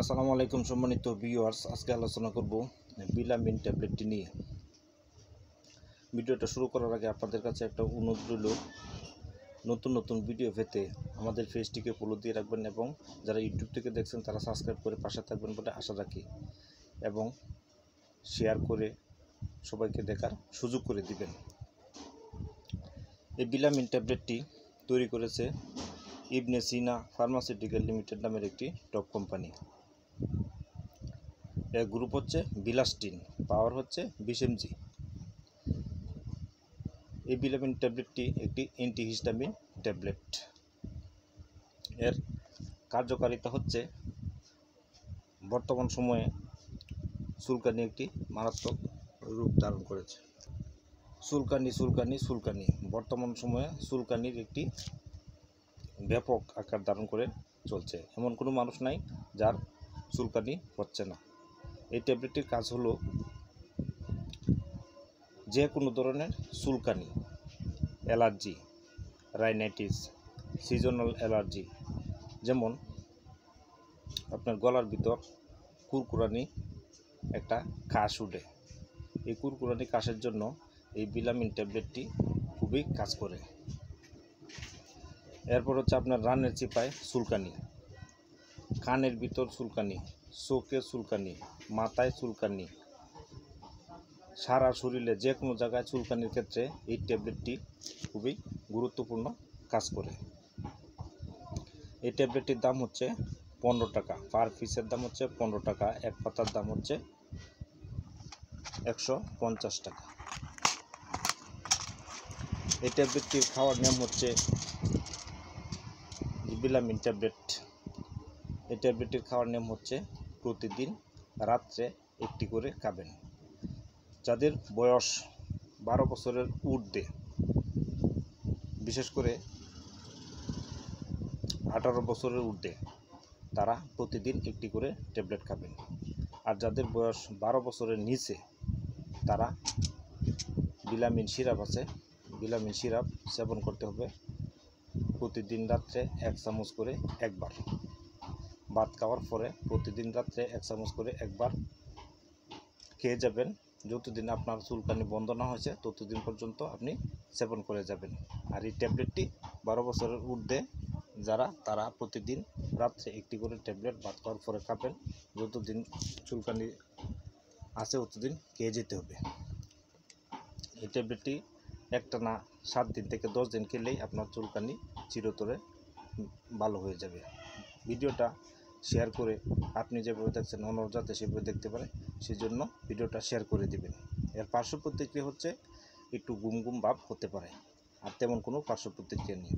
আসসালামু আলাইকুম সম্মানিত ভিউয়ার্স, আজকে আলোচনা করব বিলামিন ট্যাবলেটটি নিয়ে। ভিডিওটা শুরু করার আগে আপনাদের কাছে একটা অনুরোধ রইল, নতুন নতুন ভিডিও পেতে আমাদের পেজটিকে ফলো দিয়ে রাখবেন এবং যারা ইউটিউব থেকে দেখছেন তারা সাবস্ক্রাইব করে পাশে থাকবেন বলে আশা রাখি এবং শেয়ার করে সবাইকে দেখার সুযোগ করে দিবেন। এই বিলামিন ট্যাবলেটটি তৈরি করেছে ইবনে সিনা ফার্মাসিউটিক্যাল লিমিটেড নামের একটি টপ কোম্পানি। এর গ্রুপ হচ্ছে বিলাস্টিন, পাওয়ার হচ্ছে 20 mg। এই বিলামিন ট্যাবলেটটি একটি অ্যান্টিহিস্টামিন ট্যাবলেট। এর কার্যকারিতা হচ্ছে বর্তমান সময়ে চুলকানি একটি মারাত্মক রূপ ধারণ করেছে। চুলকানি বর্তমান সময়ে চুলকানির একটি ব্যাপক আকার ধারণ করে চলছে। এমন কোনো মানুষ নাই যার চুলকানি হচ্ছে না। এই ট্যাবলেটটির কাজ হলো যে কোনো ধরনের চুলকানি, অ্যালার্জি, রাইনাইটিস, সিজনাল অ্যালার্জি, যেমন আপনার গলার ভিতর কুরকুরানি একটা কাশ উঠে, এই কুরকুরানি কাশের জন্য এই বিলামিন ট্যাবলেটটি খুবই কাজ করে। এরপর হচ্ছে আপনার রানের চিপায় চুলকানি, কানের ভিতর চুলকানি, চোখে চুলকানি, মাথায় চুলকানি, সারা শরীরে যে কোনো জায়গায় চুলকানির ক্ষেত্রে এই ট্যাবলেটটি খুবই গুরুত্বপূর্ণ কাজ করে। এই ট্যাবলেটটির দাম হচ্ছে 15 টাকা, পার পিসের দাম হচ্ছে 15 টাকা, এক পাতার দাম হচ্ছে 150 টাকা। এই ট্যাবলেটটির খাওয়ার নিয়ম হচ্ছে বিলামিন ট্যাবলেট। এই ট্যাবলেটটির খাওয়ার নিয়ম হচ্ছে প্রতিদিন রাত্রে একটি করে খাবেন। যাদের বয়স 12 বছরের ঊর্ধ্বে, বিশেষ করে 18 বছরের ঊর্ধ্বে, তারা প্রতিদিন একটি করে ট্যাবলেট খাবেন। আর যাদের বয়স 12 বছরের নিচে, তারা বিলামিন সিরাপ আছে, বিলামিন সিরাপ সেবন করতে হবে প্রতিদিন রাত্রে 1 চামচ করে একবার। ভাত খাওয়ার পরে প্রতিদিন রাত্রে 1 চামচ করে একবার খেয়ে যাবেন। যতদিন আপনার চুলকানি বন্ধ না হয়েছে ততদিন পর্যন্ত আপনি সেবন করে যাবেন। আর এই ট্যাবলেটটি 12 বছরের ঊর্ধ্বে যারা, তারা প্রতিদিন রাত্রে একটি করে ট্যাবলেট ভাত খাওয়ার পরে খাবেন। যতদিন চুলকানি আছে ততদিন খেয়ে যেতে হবে। এই ট্যাবলেটটি একটানা 7 দিন থেকে 10 দিন খেলেই আপনার চুলকানি চিরতরে ভালো হয়ে যাবে। ভিডিওটা শেয়ার করে আপনি যেভাবে দেখছেন অন্য যাতে সেভাবে দেখতে পারে সেজন্য ভিডিওটা শেয়ার করে দিবেন। এর পার্শ্ব প্রতিক্রিয়া হচ্ছে একটু গুম ভাব হতে পারে, আর তেমন কোনো পার্শ্ব প্রতিক্রিয়া নেই।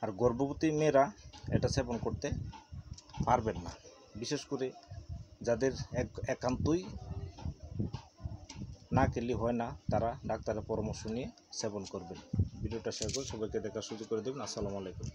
আর গর্ভবতী মেয়েরা এটা সেবন করতে পারবেন না, বিশেষ করে যাদের একান্তই না খেলে হয় না, তারা ডাক্তারের পরামর্শ নিয়ে সেবন করবেন। ভিডিওটা শেয়ার করে সবাইকে দেখার সুযোগ করে দেবেন। আসসালামু আলাইকুম।